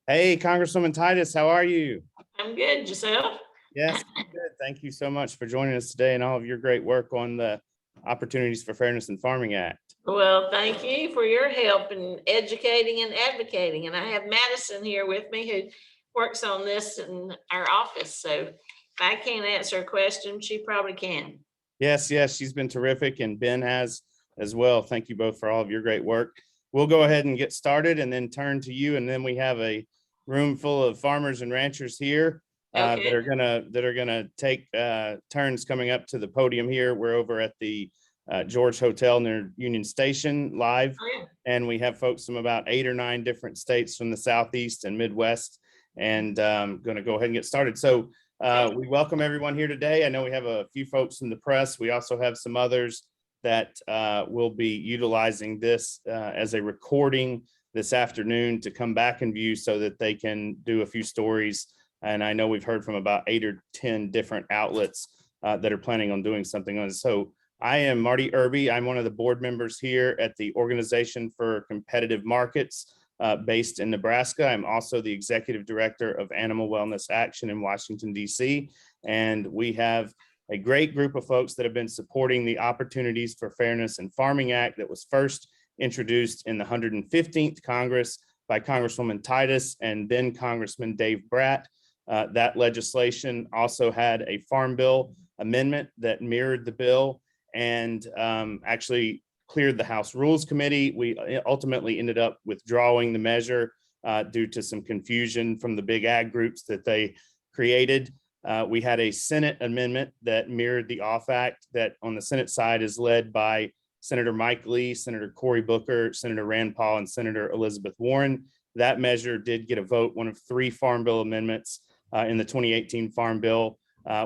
Hey, Congresswoman Titus, how are you? I'm good. Yourself? Yes, good. Thank you so much for joining us today and all of your great work on the Opportunities for Fairness in Farming Act. Well, thank you for your help in educating and advocating. And I have Madison here with me who works on this in our office. So if I can't answer a question, she probably can. Yes, she's been terrific, and Ben has as well. Thank you both for all of your great work. We'll go ahead and get started and then turn to you, and then we have a room full of farmers and ranchers here that are gonna take turns coming up to the podium here. We're over at the George Hotel near Union Station live, and we have folks from about 8 or 9 different states from the Southeast and Midwest, and going to go ahead and get started. So we welcome everyone here today. I know we have a few folks from the press. We also have some others that will be utilizing this as a recording this afternoon to come back and view so that they can do a few stories. And I know we've heard from about 8 or 10 different outlets that are planning on doing something on this. So I am Marty Irby. I'm one of the board members here at the Organization for Competitive Markets based in Nebraska. I'm also the executive director of Animal Wellness Action in Washington, D.C. And we have a great group of folks that have been supporting the Opportunities for Fairness in Farming Act that was first introduced in the 115th Congress by Congresswoman Titus and then Congressman Dave Bratt. That legislation also had a farm bill amendment that mirrored the bill and actually cleared the House Rules Committee. We ultimately ended up withdrawing the measure due to some confusion from the big ag groups that they created. We had a Senate amendment that mirrored the OFF Act that on the Senate side is led by Senator Mike Lee, Senator Cory Booker, Senator Rand Paul, and Senator Elizabeth Warren. That measure did get a vote, one of 3 Farm Bill amendments in the 2018 Farm Bill.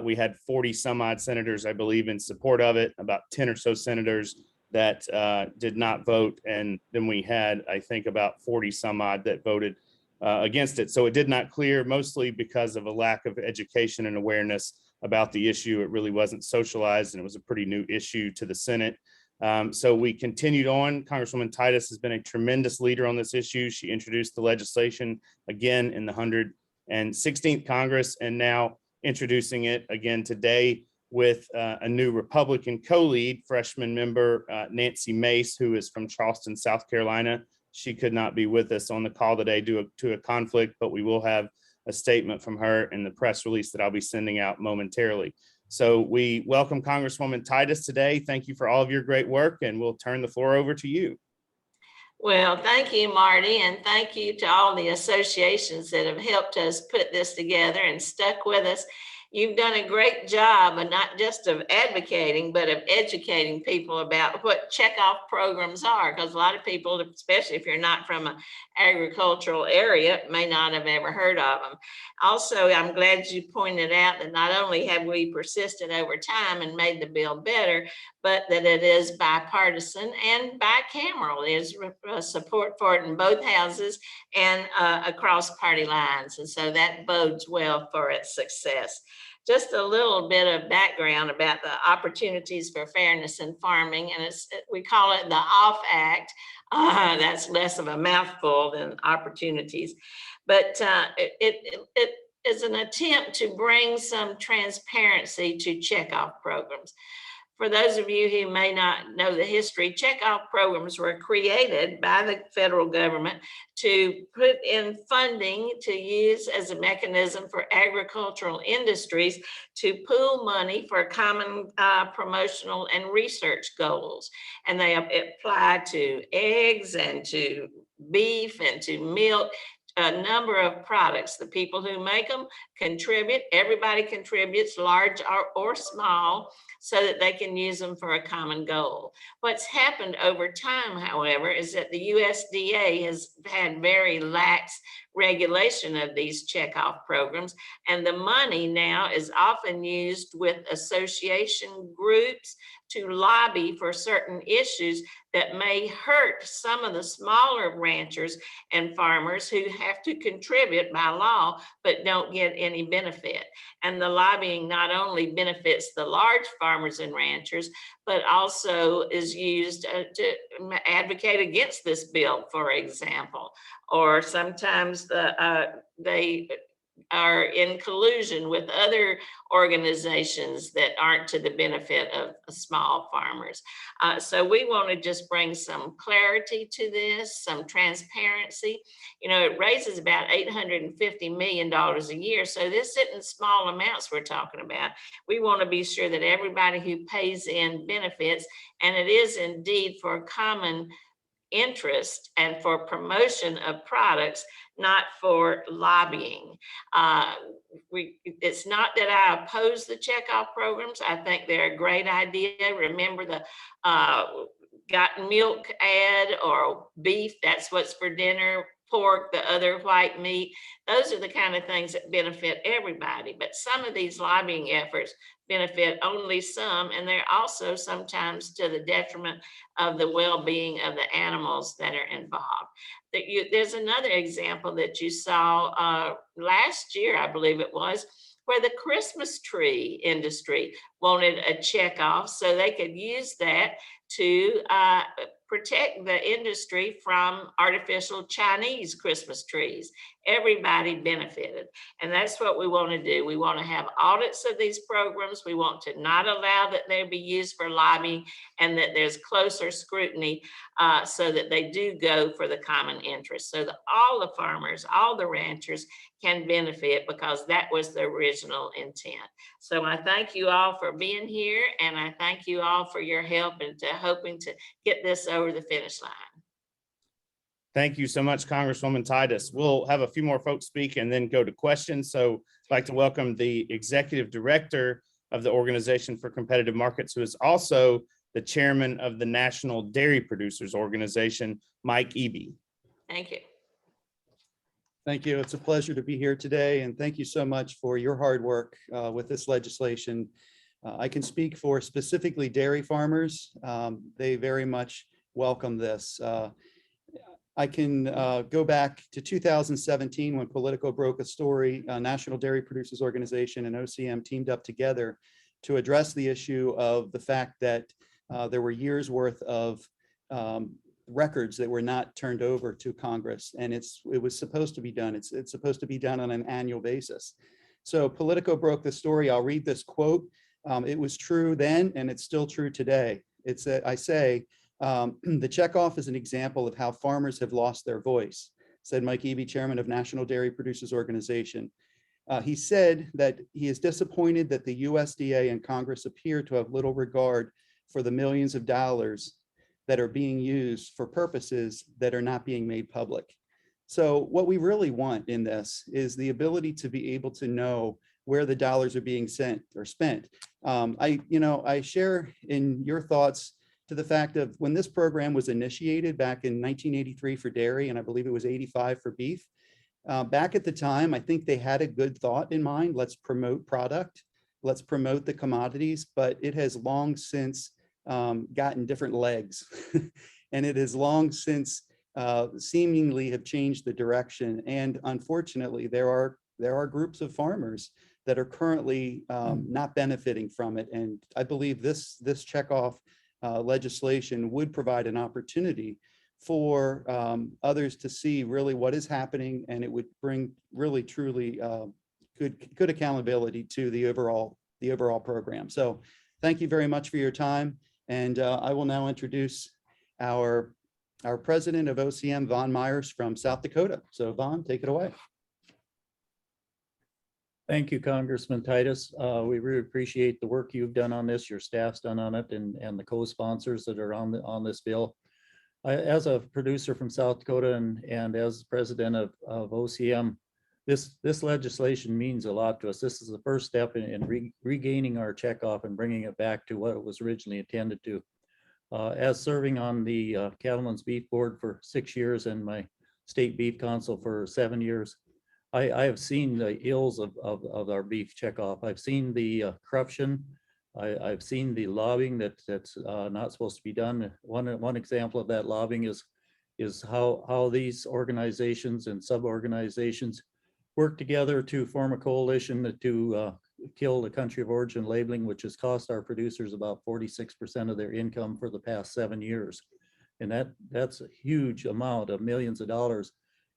We had 40 some odd senators, I believe, in support of it, about 10 or so senators that did not vote. And then we had, I think, about 40 some odd that voted against it. So it did not clear, mostly because of a lack of education and awareness about the issue. It really wasn't socialized, and it was a pretty new issue to the Senate. So we continued on. Congresswoman Titus has been a tremendous leader on this issue. She introduced the legislation again in the 116th Congress, and now introducing it again today with a new Republican co-lead, freshman member Nancy Mace, who is from Charleston, South Carolina. She could not be with us on the call today due to a conflict, but we will have a statement from her in the press release that I'll be sending out momentarily. So we welcome Congresswoman Titus today. Thank you for all of your great work, and we'll turn the floor over to you. Well, thank you, Marty, and thank you to all the associations that have helped us put this together and stuck with us. You've done a great job, and not just of advocating, but of educating people about what checkoff programs are, because a lot of people, especially if you're not from an agricultural area, may not have ever heard of them. Also, I'm glad you pointed out that not only have we persisted over time and made the bill better, but that it is bipartisan and bicameral. There's support for it in both houses and across party lines. And so that bodes well for its success. Just a little bit of background about the Opportunities for Fairness in Farming, and we call it the OFF Act. That's less of a mouthful than opportunities, but it is an attempt to bring some transparency to checkoff programs. For those of you who may not know the history, checkoff programs were created by the federal government to put in funding to use as a mechanism for agricultural industries to pool money for common promotional and research goals. And they apply to eggs and to beef and to milk, a number of products. The people who make them contribute. Everybody contributes, large or small, so that they can use them for a common goal. What's happened over time, however, is that the USDA has had very lax regulation of these checkoff programs, and the money now is often used with association groups to lobby for certain issues that may hurt some of the smaller ranchers and farmers who have to contribute by law, but don't get any benefit. And the lobbying not only benefits the large farmers and ranchers, but also is used to advocate against this bill, for example. Or sometimes they are in collusion with other organizations that aren't to the benefit of small farmers. So we want to just bring some clarity to this, some transparency. You know, it raises about $850 million a year. So this isn't small amounts we're talking about. We want to be sure that everybody who pays in benefits, and it is indeed for common interest and for promotion of products, not for lobbying. It's not that I oppose the checkoff programs. I think they're a great idea. Remember the got milk ad, or beef, that's what's for dinner, pork, the other white meat. Those are the kind of things that benefit everybody. But some of these lobbying efforts benefit only some, and they're also sometimes to the detriment of the well-being of the animals that are involved. There's another example that you saw last year, I believe it was, where the Christmas tree industry wanted a checkoff so they could use that to protect the industry from artificial Chinese Christmas trees. Everybody benefited. And that's what we want to do. We want to have audits of these programs. We want to not allow that they be used for lobbying, and that there's closer scrutiny so that they do go for the common interest, so that all the farmers, all the ranchers can benefit, because that was the original intent. So I thank you all for being here, and I thank you all for your help and hoping to get this over the finish line. Thank you so much, Congresswoman Titus. We'll have a few more folks speak and then go to questions. So I'd like to welcome the Executive Director of the Organization for Competitive Markets, who is also the Chairman of the National Dairy Producers Organization, Mike Eby. Thank you. Thank you. It's a pleasure to be here today, and thank you so much for your hard work with this legislation. I can speak for specifically dairy farmers. They very much welcome this. I can go back to 2017 when Politico broke a story. National Dairy Producers Organization and OCM teamed up together to address the issue of the fact that there were years worth of records that were not turned over to Congress, and it was supposed to be done. It's supposed to be done on an annual basis. So Politico broke the story. I'll read this quote. It was true then, and it's still true today. It's that I say, the checkoff is an example of how farmers have lost their voice, said Mike Eby, Chairman of National Dairy Producers Organization. He said that he is disappointed that the USDA and Congress appear to have little regard for the millions of dollars that are being used for purposes that are not being made public. So what we really want in this is the ability to be able to know where the dollars are being sent or spent. I share in your thoughts to the fact of when this program was initiated back in 1983 for dairy, and I believe it was 85 for beef. Back at the time, I think they had a good thought in mind. Let's promote product, let's promote the commodities, but it has long since gotten different legs. And it has long since seemingly have changed the direction. And unfortunately, there are groups of farmers that are currently not benefiting from it. And I believe this checkoff legislation would provide an opportunity for others to see really what is happening, and it would bring really truly good accountability to the overall program. So thank you very much for your time, and I will now introduce our president of OCM, Vaughn Myers from South Dakota. So Vaughn, take it away. Thank you, Congressman Titus. We really appreciate the work you've done on this, your staff's done on it, and the co-sponsors that are on this bill. As a producer from South Dakota and as president of OCM, this legislation means a lot to us. This is the first step in regaining our checkoff and bringing it back to what it was originally intended to. As serving on the Cattlemen's Beef Board for 6 years and my state beef council for 7 years, I have seen the ills of our beef checkoff. I've seen the corruption. I've seen the lobbying that's not supposed to be done. One example of that lobbying is how these organizations and sub-organizations work together to form a coalition to kill the country of origin labeling, which has cost our producers about 46% of their income for the past 7 years. And that's a huge amount of millions of dollars.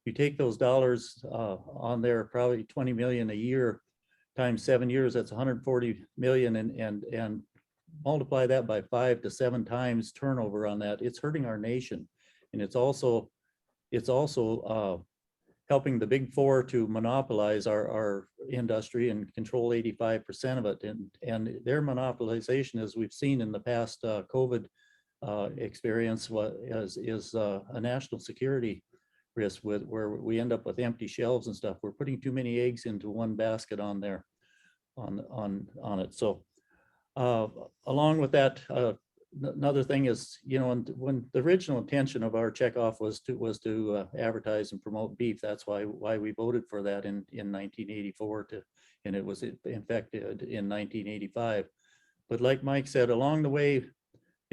You take those dollars on there, probably 20 million a year times 7 years, that's 140 million, and multiply that by 5 to 7 times turnover on that. It's hurting our nation. And it's also helping the big four to monopolize our industry and control 85% of it. And their monopolization, as we've seen in the past COVID experience, is a national security risk where we end up with empty shelves and stuff. We're putting too many eggs into one basket on there, on it. So along with that, another thing is, when the original intention of our checkoff was to advertise and promote beef. That's why we voted for that in 1984 and it was infected in 1985. But like Mike said, along the way,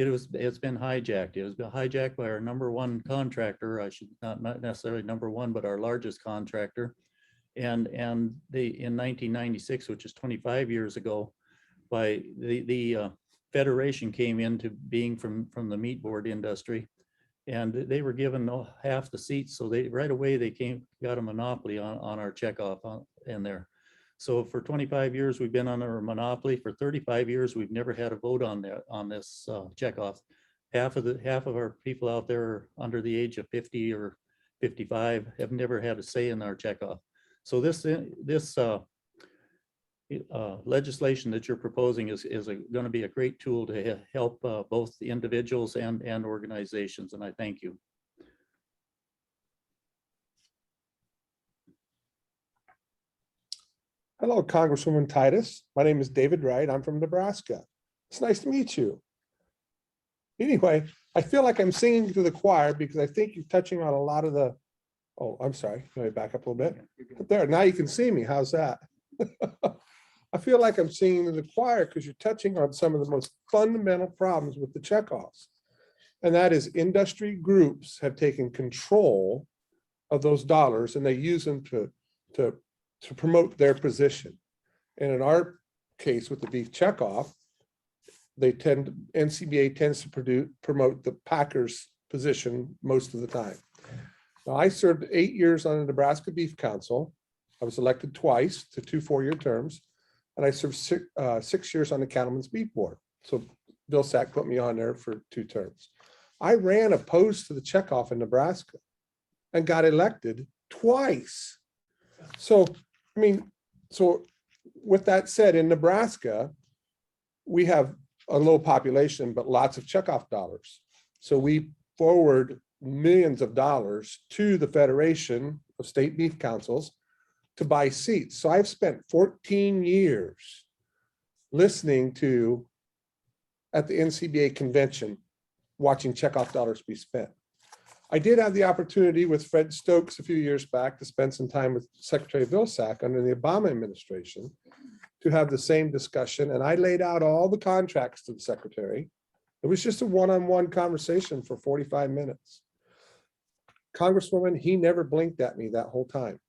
it's been hijacked. It was been hijacked by our number one contractor. I should not necessarily number one, but our largest contractor. And they, in 1996, which is 25 years ago, by the Federation came into being from the meat board industry, and they were given half the seats. So they right away got a monopoly on our checkoff in there. So for 25 years, we've been under a monopoly. For 35 years, we've never had a vote on this checkoff. Half of our people out there are under the age of 50 or 55, have never had a say in our checkoff. So this legislation that you're proposing is going to be a great tool to help both the individuals and organizations, and I thank you. Hello, Congresswoman Titus. My name is David Wright. I'm from Nebraska. It's nice to meet you. Anyway, I feel like I'm singing to the choir because I think you're touching on a lot of the, oh, I'm sorry. Can I back up a little bit? There, now you can see me. How's that? I feel like I'm singing to the choir because you're touching on some of the most fundamental problems with the checkoffs. And that is industry groups have taken control of those dollars and they use them to promote their position. And in our case with the beef checkoff, NCBA tends to promote the Packers position most of the time. Now, I served 8 years on the Nebraska Beef Council. I was elected twice to 2 4-year terms, and I served 6 years on the Cattlemen's Beef Board. So Bill Sack put me on there for 2 terms. I ran opposed to the checkoff in Nebraska and got elected twice. So, I mean, so with that said, in Nebraska, we have a low population, but lots of checkoff dollars. So we forward millions of dollars to the Federation of State Beef Councils to buy seats. So I've spent 14 years listening to, at the NCBA convention, watching checkoff dollars be spent. I did have the opportunity with Fred Stokes a few years back to spend some time with Secretary Vilsack under the Obama administration to have the same discussion. And I laid out all the contracts to the secretary. It was just a one-on-one conversation for 45 minutes. Congresswoman, he never blinked at me that whole time.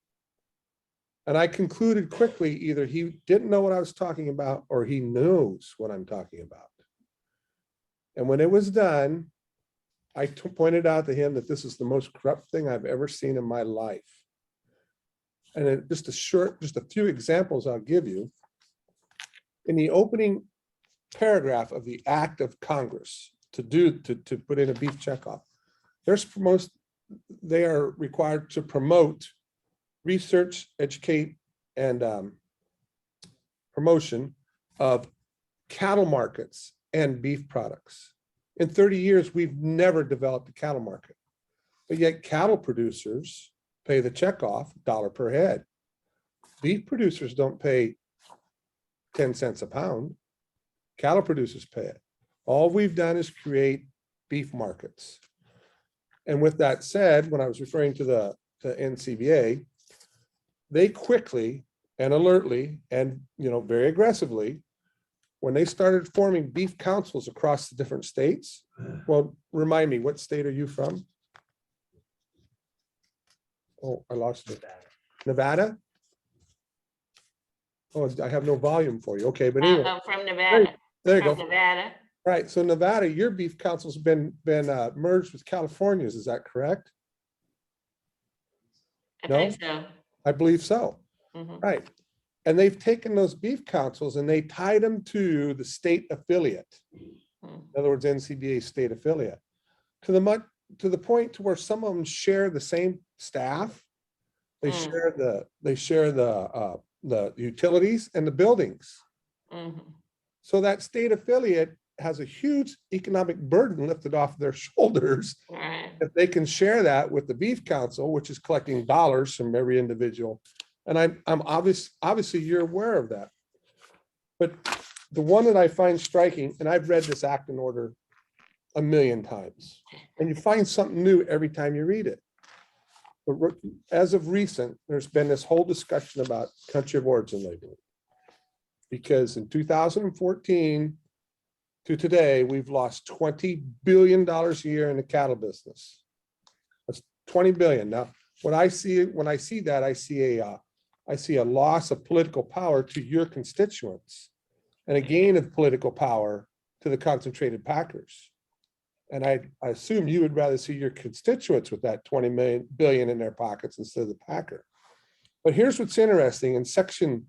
And I concluded quickly, either he didn't know what I was talking about or he knows what I'm talking about. And when it was done, I pointed out to him that this is the most corrupt thing I've ever seen in my life. And just a few examples I'll give you. In the opening paragraph of the Act of Congress to put in a beef checkoff, they are required to promote research, educate, and promotion of cattle markets and beef products. In 30 years, we've never developed a cattle market, but yet cattle producers pay the checkoff $1 per head. Beef producers don't pay 10 cents a pound. Cattle producers pay it. All we've done is create beef markets. And with that said, when I was referring to the NCBA, they quickly and alertly and very aggressively when they started forming beef councils across the different states, well, remind me, what state are you from? Oh, I lost it. Nevada? Oh, I have no volume for you. Okay, but anyway, I'm from Nevada. there you From go. Nevada. Right, so Nevada, your beef council's been merged with California's, is that correct? I No? think so. I believe so. Mhm. Right. And they've taken those beef councils and they tied them to the state affiliate. Mm. In other words, NCBA state affiliate. To the point to where some of them share the same staff. They Mm. share the utilities and the buildings. Mhm. So that state affiliate has a huge economic burden lifted off their shoulders All right. if they can share that with the beef council, which is collecting dollars from every individual. And I'm obviously you're aware of that. But the one that I find striking, and I've read this act and order a million times, and you find something new every time you read it. But as of recent, there's been this whole discussion about country of origin labeling. Because in 2014 to today, we've lost $20 billion a year in the cattle business. That's 20 billion. Now, when I see that, I see a loss of political power to your constituents and a gain of political power to the concentrated packers. And I assume you would rather see your constituents with that 20 billion in their pockets instead of the packer. But here's what's interesting. In section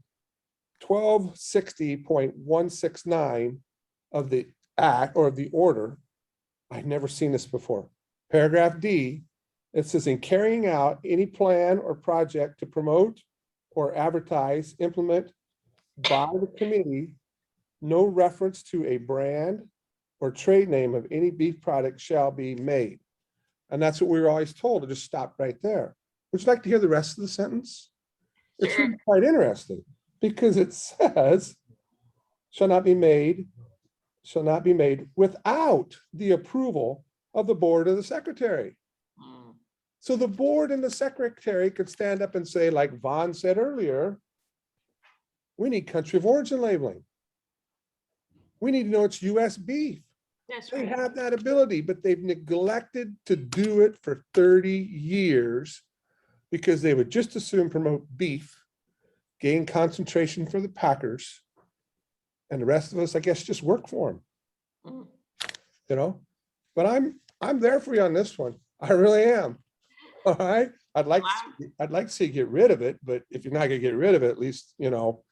1260.169 of the act or of the order, I've never seen this before. Paragraph D, it says in carrying out any plan or project to promote or advertise, implement by the committee, no reference to a brand or trade name of any beef product shall be made. And that's what we were always told, to just stop right there. Would you like to hear the rest of the sentence? It's Sure. really quite interesting because it says, shall not be made without the approval of the board or the secretary. Mm. So the board and the secretary could stand up and say, like Vaughn said earlier, we need country of origin labeling. We need to know it's US beef. That's They right. have that ability, but they've neglected to do it for 30 years because they would just as soon promote beef, gain concentration for the packers, and the rest of us, I guess, just work for them, Mm. you know? But I'm there for you on this one. I really am. All right. I'd like to see you get rid of it, but if you're not gonna get rid of it, at least, you know.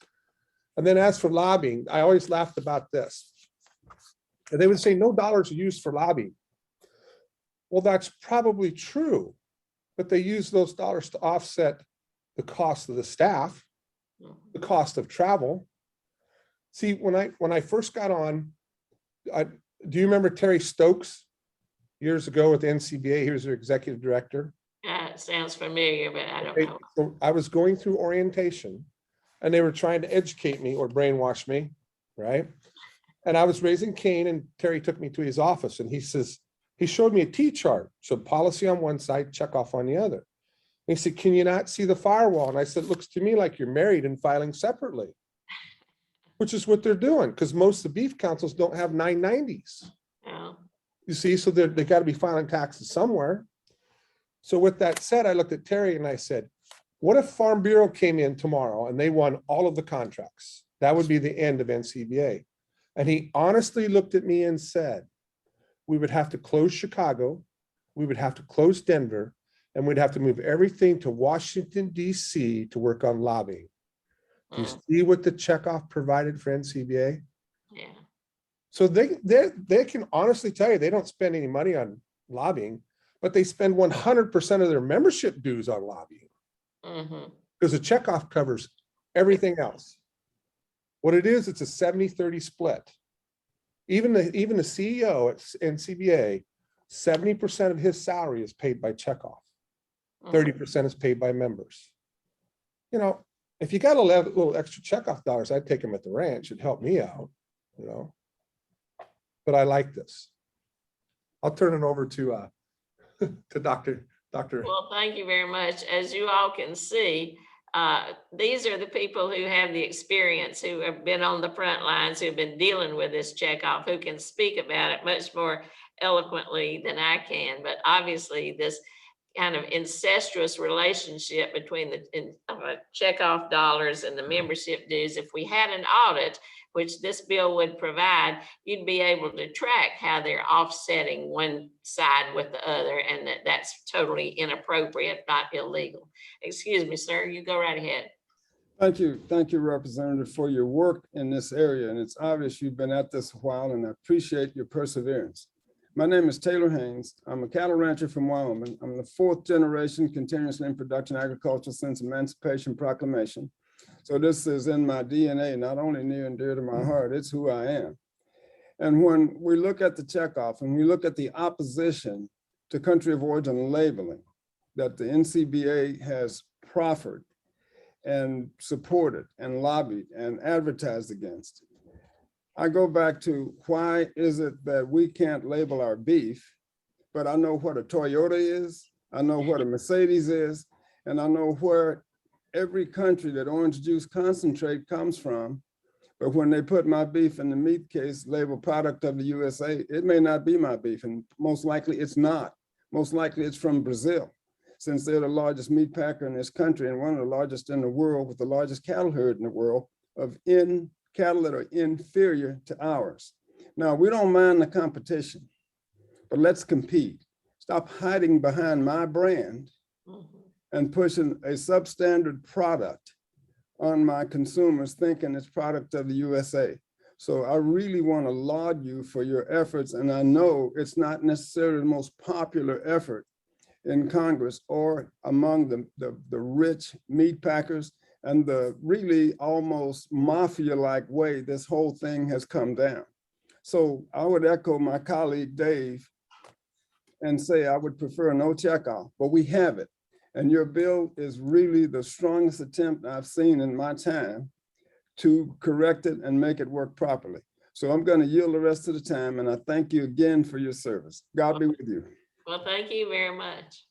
And then as for lobbying, I always laughed about this. And they would say no dollars are used for lobbying. Well, that's probably true, but they use those dollars to offset the cost of the staff, the cost of travel. See, when I first got on, do you remember Terry Stokes years ago with the NCBA? He was their executive director. It sounds familiar, but I don't Okay, know. so I was going through orientation and they were trying to educate me or brainwash me, right? And I was raising Cain and Terry took me to his office and he says, he showed me a T-chart. So policy on one side, check off on the other. And he said, can you not see the firewall? And I said, looks to me like you're married and filing separately, which is what they're doing because most of the beef councils don't have 990s. Oh. You see, so they got to be filing taxes somewhere. So with that said, I looked at Terry and I said, what if Farm Bureau came in tomorrow and they won all of the contracts? That would be the end of NCBA. And he honestly looked at me and said, we would have to close Chicago, we would have to close Denver, and we'd have to move everything to Washington, DC to work on lobbying. Do you see what the checkoff provided for NCBA? Yeah. So they can honestly tell you they don't spend any money on lobbying, but they spend 100% of their membership dues on lobbying. Mm-hmm. Because the checkoff covers everything else. What it is, it's a 70-30 split. Even the CEO at NCBA, 70% of his salary is paid by checkoff. 30% is paid by members. You know, if you got a little extra checkoff dollars, I'd take them at the ranch. It'd help me out, you know. But I like this. I'll turn it over to Dr. Well, thank you very much. As you all can see, these are the people who have the experience, who have been on the front lines, who've been dealing with this checkoff, who can speak about it much more eloquently than I can. But obviously, this kind of incestuous relationship between the checkoff dollars and the membership dues, if we had an audit, which this bill would provide, you'd be able to track how they're offsetting one side with the other, and that's totally inappropriate, not illegal. Excuse me, sir, you go right ahead. Thank you, Representative, for your work in this area. And it's obvious you've been at this a while, and I appreciate your perseverance. My name is Taylor Haynes. I'm a cattle rancher from Wyoming. I'm the 4th generation continuously in production agriculture since Emancipation Proclamation. So this is in my DNA, not only near and dear to my heart, it's who I am. And when we look at the checkoff and we look at the opposition to country of origin labeling that the NCBA has proffered and supported and lobbied and advertised against, I go back to, why is it that we can't label our beef, but I know what a Toyota is, I know what a Mercedes is, and I know where every country that orange juice concentrate comes from. But when they put my beef in the meat case label product of the USA, it may not be my beef, and most likely it's not. Most likely it's from Brazil, since they're the largest meat packer in this country and one of the largest in the world, with the largest cattle herd in the world of cattle that are inferior to ours. Now, we don't mind the competition, but let's compete. Stop hiding behind my brand and pushing a substandard product on my consumers, thinking it's product of the USA. So I really want to laud you for your efforts. And I know it's not necessarily the most popular effort in Congress or among the rich meat packers, and the really almost mafia-like way this whole thing has come down. So I would echo my colleague Dave and say I would prefer no checkoff, but we have it. And your bill is really the strongest attempt I've seen in my time to correct it and make it work properly. So I'm going to yield the rest of the time, and I thank you again for your service. God be with you. Well, thank you very much.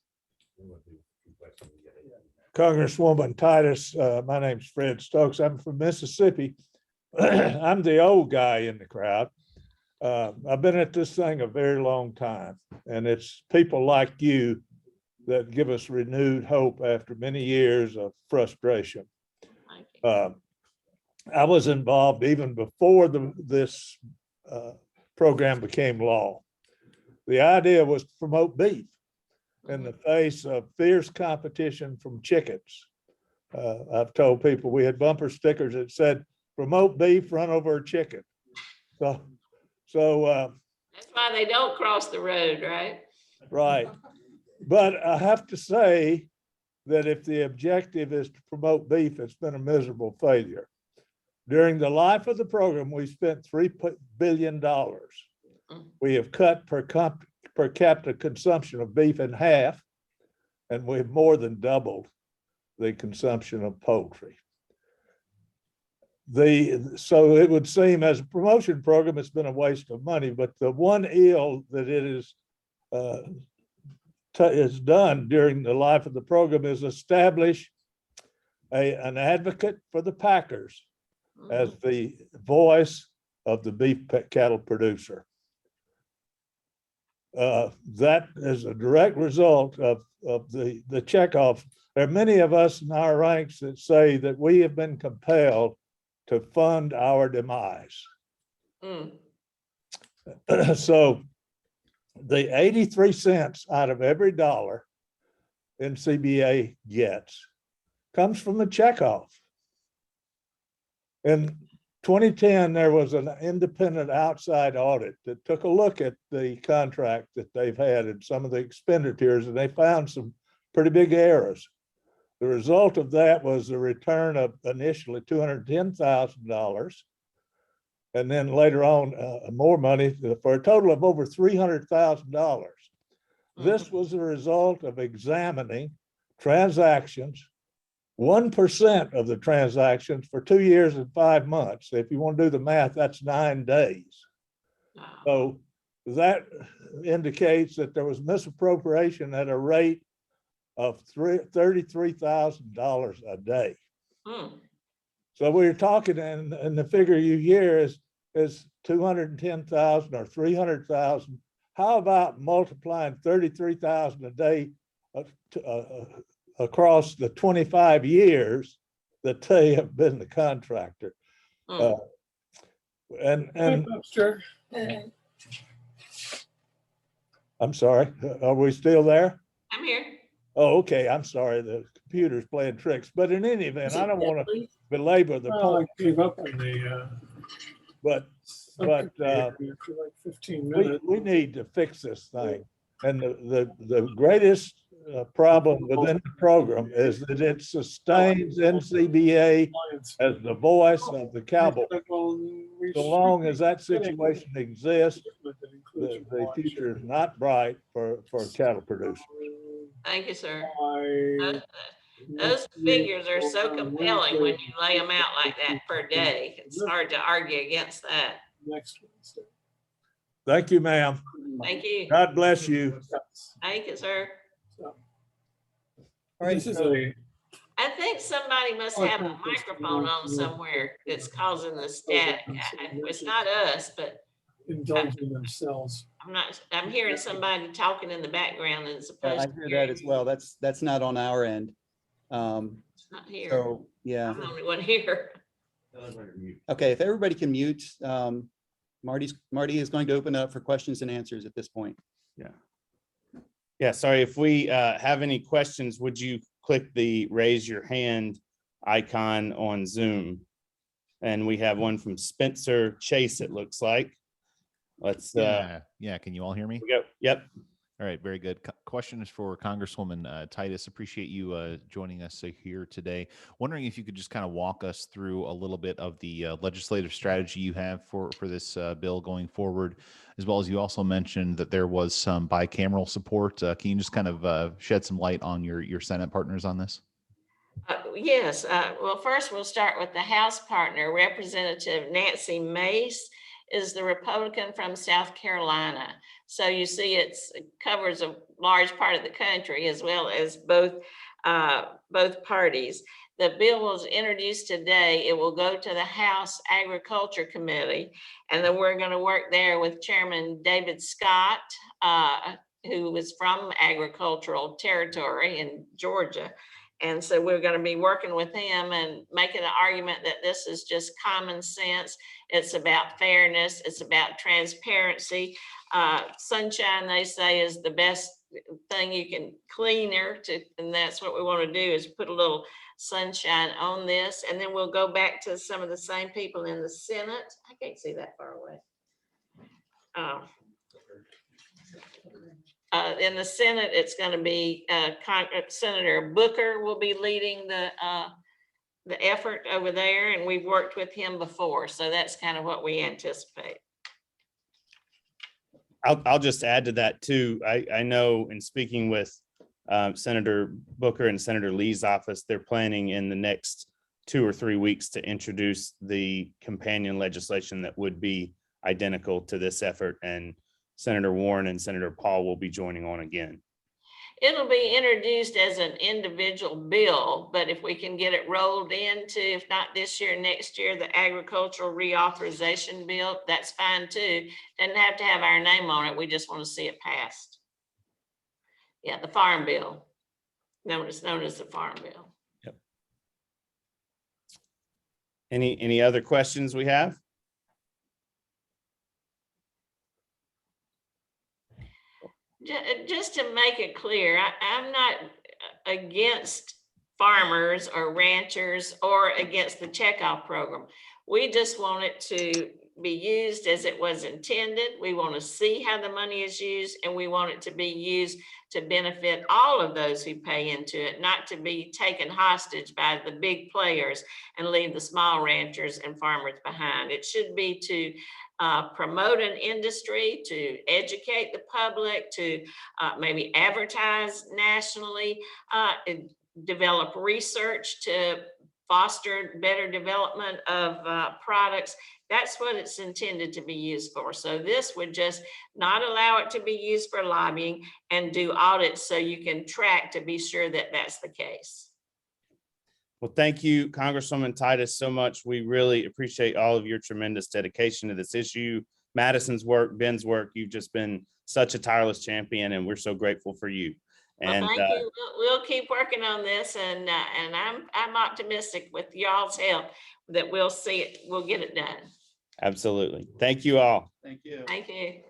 Congresswoman Titus, my name's Fred Stokes. I'm from Mississippi. I'm the old guy in the crowd. I've been at this thing a very long time, and it's people like you that give us renewed hope after many years of frustration. I was involved even before this program became law. The idea was to promote beef in the face of fierce competition from chickens. I've told people we had bumper stickers that said, promote beef, run over a chicken. So that's why they don't cross the road, right? Right. But I have to say that if the objective is to promote beef, it's been a miserable failure. During the life of the program, we spent $3 billion. We have cut per capita consumption of beef in half, and we've more than doubled the consumption of poultry. So it would seem as a promotion program, it's been a waste of money, but the one ill that it is done during the life of the program is establish an advocate for the packers as the voice of the beef cattle producer. That is a direct result of the checkoff. There are many of us in our ranks that say that we have been compelled to fund our demise. So the 83 cents out of every dollar NCBA gets comes from the checkoff. In 2010, there was an independent outside audit that took a look at the contract that they've had and some of the expenditures, and they found some pretty big errors. The result of that was the return of initially $210,000, and then later on more money for a total of over $300,000. This was the result of examining transactions, 1% of the transactions for 2 years and 5 months. If you want to do the math, that's 9 days. So that indicates that there was misappropriation at a rate of $33,000 a day. Hmm. So we're talking, and the figure you hear is 210,000 or 300,000. How about multiplying 33,000 a day across the 25 years that they have been the contractor? Hmm. And I'm sorry, are we still there? I'm here. Oh, okay, I'm sorry, the computer's playing tricks, but in any event, I don't want to belabor the Well, I point, gave up on the, but for like 15 minutes. we need to fix this thing. And the greatest problem within the program is that it sustains NCBA as the voice of the cowboy. So long as that situation exists, the future is not bright for cattle producers. Thank you, sir. I- Those figures are so compelling when you lay them out like that per day. It's hard to argue against that. Next Wednesday. Thank you, ma'am. Thank you. God bless you. Thank you, sir. All right, This is so- a, I think somebody must have a microphone on somewhere that's causing the static. It's not us, but indulging themselves. I'm hearing somebody talking in the background and it's Yeah, I supposed to hear that as well. That's not on our end. It's not here. So, yeah. I'm the only one here. Okay, if everybody can mute, Marty is going to open up for questions and answers at this point. Yeah, sorry, if we have any questions, would you click the raise your hand icon on Zoom? And we have one from Spencer Chase, it looks like. Let's Yeah. Can you all hear me? we go. Yep. All right. Very good. Question is for Congresswoman Titus. Appreciate you joining us here today. Wondering if you could just kind of walk us through a little bit of the legislative strategy you have for this bill going forward, as well as you also mentioned that there was some bicameral support. Can you just kind of shed some light on your Senate partners on this? Yes. Well, first we'll start with the House partner. Representative Nancy Mace is the Republican from South Carolina. So you see it covers a large part of the country as well as both parties. The bill was introduced today. It will go to the House Agriculture Committee, and then we're going to work there with Chairman David Scott, who is from agricultural territory in Georgia. And so we're going to be working with him and making an argument that this is just common sense. It's about fairness. It's about transparency. Sunshine, they say, is the best thing you can cleaner to, and that's what we want to do, is put a little sunshine on this. And then we'll go back to some of the same people in the Senate. I can't see that far away. In the Senate, it's going to be Senator Booker will be leading the effort over there, and we've worked with him before, so that's kind of what we anticipate. I'll just add to that too. I know in speaking with Senator Booker and Senator Lee's office, they're planning in the next 2 or 3 weeks to introduce the companion legislation that would be identical to this effort, and Senator Warren and Senator Paul will be joining on again. It'll be introduced as an individual bill, but if we can get it rolled into, if not this year, next year, the agricultural reauthorization bill, that's fine too. Doesn't have to have our name on it. We just want to see it passed. Yeah, the farm bill. It's known as the farm bill. Yep. Any other questions we have? Just to make it clear, I'm not against farmers or ranchers or against the checkoff program. We just want it to be used as it was intended. We want to see how the money is used, and we want it to be used to benefit all of those who pay into it, not to be taken hostage by the big players and leave the small ranchers and farmers behind. It should be to promote an industry, to educate the public, to maybe advertise nationally, develop research to foster better development of products. That's what it's intended to be used for. So this would just not allow it to be used for lobbying, and do audits so you can track to be sure that that's the case. Well, thank you, Congresswoman Titus, so much. We really appreciate all of your tremendous dedication to this issue. Madison's work, Ben's work, you've just been such a tireless champion, and we're so grateful for you. Well, And thank you. We'll keep working on this, and I'm optimistic with y'all's help that we'll see it, we'll get it done. absolutely. Thank you all. Thank you. Thank you.